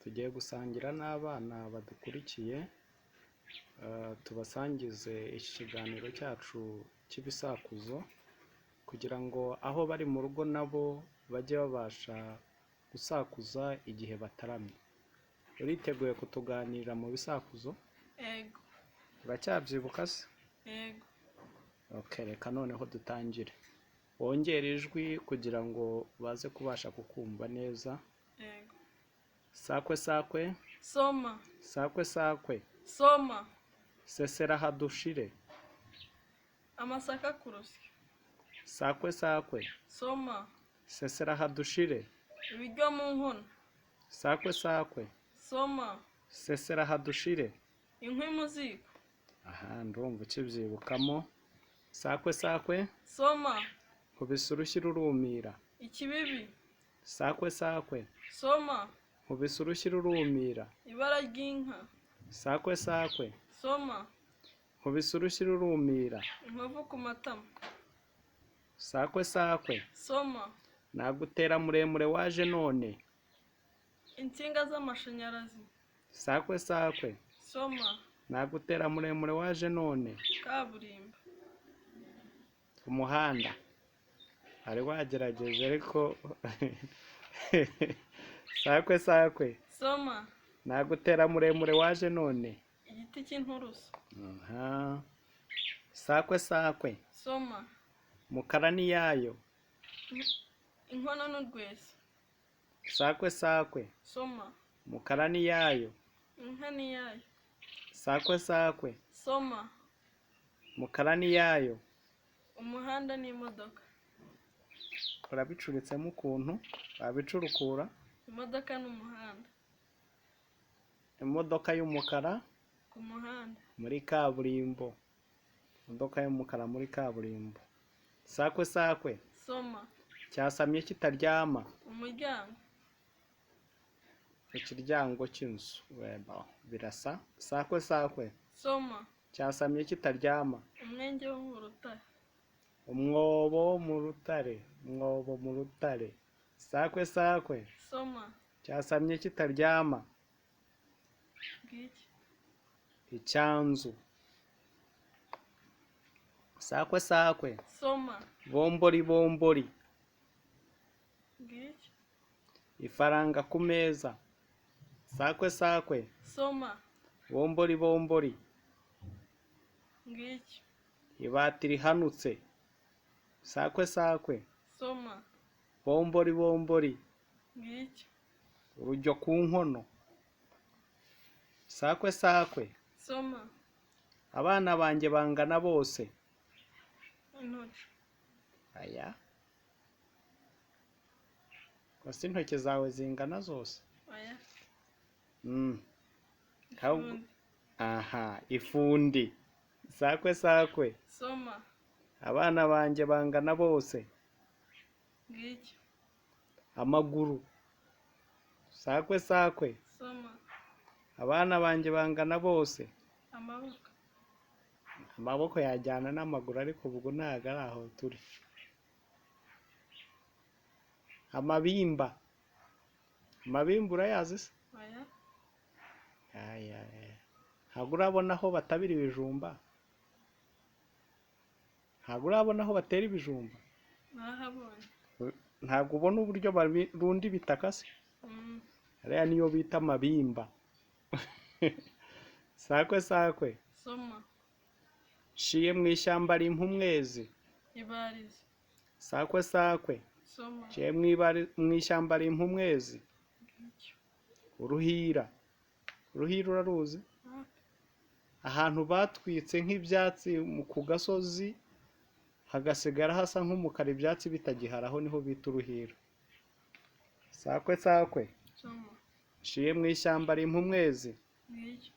tugiye gusangira n'abana badukurikiye, tubasangize iki kiganiro cyacu cy'ibisakuzo kugira ngo aho bari mu rugo nabo bajye babasha gusakuza igihe bataramye. Uriteguye kutuganirira mu bisakuzo? Yego. Uracyabyibuka se? Yego. Okay, reka noneho dutangire. Wongere ijwi kugira ngo baze kubasha kukumva neza. Yego. Sakwe sakwe. Soma. Sakwe sakwe. Soma. Sesera hadushire. Amasaka ku rusyo. Sakwe sakwe. Soma. Sesera hadushire. Ibiryo mu nkono. Sakwe sakwe. Soma. Sesera hadushire. Inkwi mu ziko. Aha, ndumva ukibyibukamo. Sakwe sakwe. Soma. Nkubise urushyi rurumira. Ikibibi. Sakwe sakwe. Soma. Nkubise urushyi rurumira. Ibara ry'inka. Sakwe sakwe. Soma. Nkubise urushyi rurumira. Inkovu ku matama. Sakwe sakwe. Soma. Nagutera muremure waje none. Insinga z'amashanyarazi. Sakwe sakwe. Soma. Nagutera muremure waje none. Kaburimbo. Umuhanda. Ari wagerageje ariko sakwe sakwe. Soma. Nagutera muremure waje none. Igiti cy'inturusu. Aha. Sakwe sakwe. Soma. Mukara ni yayo. Inkono n'urwesa. Sakwe sakwe. Soma. Mukara ni yayo. Inka ni yayo. Sakwe sakwe. Soma. Mukara ni yayo. Umuhanda n'imodoka. Urabicuritsemo ukuntu babicurukura. Imodoka n'umuhanda. Imodoka y'umukara Ku muhanda. muri kaburimbo. Imodoka y'umukara muri kaburimbo. Sakwe sakwe. Soma. Cyasamye kitaryama. Umuryango. Ikiryango cy'inzu. Weba birasa. Sakwe sakwe. Soma. Cyasamye kitaryama. Umwenge wo mu rutare. Umwobo mu rutare. Umwobo mu rutare. Sakwe sakwe. Soma. Cyasamye kitaryama. Ngiki. Icyanzu. Sakwe sakwe. Soma. Bombori bombori. Ngiki. Ifaranga ku meza. Sakwe sakwe. Soma. Bombori bombori. Ngiki. Ibati rihanutse. Sakwe sakwe. Soma. Bombori bombori. Ngiki. Urujyo ku nkono. Sakwe sakwe. Soma. Abana banjye bangana bose. Intoki. Aya. Kwasi intoki zawe zingana zose. Oya. Ifundi. Aha, ifundi. Sakwe sakwe. Soma. Abana banjye bangana bose. Ngiki. Amaguru. Sakwe sakwe. Soma. Abana banjye bangana bose. Amaboko. Amaboko yajyana n'amaguru ariko ubwo ntago ari aho turi. Amabimba. Amabimba urayazi se? Oya. Aya. Ntabwo urabona aho batabira ibijumba? Ntabwo urabona aho batera ibijumba? Nahabonye. Ntabwo ubona uburyo barundi bitaka se? Ariya niyo bita amabimba. Sakwe sakwe. Soma. Nshiye mu ishyamba rimpa umwezi. Ibarizo. Sakwe sakwe. Soma. Nshiye mu ishyamba rimpa umwezi. Ngiki. Uruhira. Uruhira uraruzi? Ahantu batwitse nk'ibyatsi ku gasozi hagasigara hasa nk'umukara ibyatsi bitagiharaho niho bita uruhira. Sakwe sakwe. Soma. Nshiye mu ishyamba rimpa umwezi. Ngiki.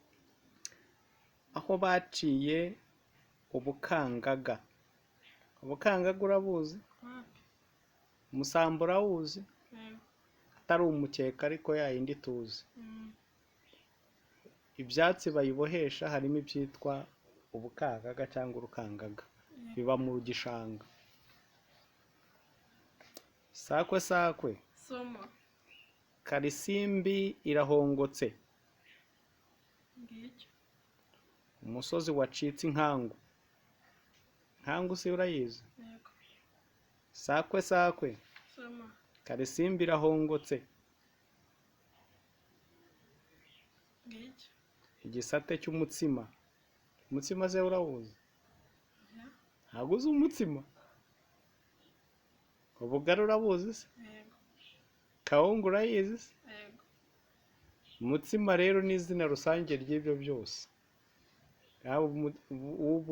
Aho baciye ubukangaga. Ubukangaga urabuzi? Wapi. Umusambo urawuzi? Yego. Atari umukeka ariko yayindi tuzi. Ibyatsi bayibohesha harimo ibyitwa ubukangaga cyangwa urukangaga. Biba mu gishanga. Sakwe sakwe. Soma. karisimbi irahongotse. ngicyo. Umusozi wacitse inkangu. Inkangu si urayizi? Yego. Sakwe sakwe. Soma. Karisimbi irahongotse. ngicyo. Igisate cy'umutsima. Umutsima se urawuzi? Ya. Ntabwo uzi umutsima? Ubugari urabuzi se? Yego. Kawunga urayizi se? Yego. Umutsima rero ni izina rusange ry'ibyo byose. Yaba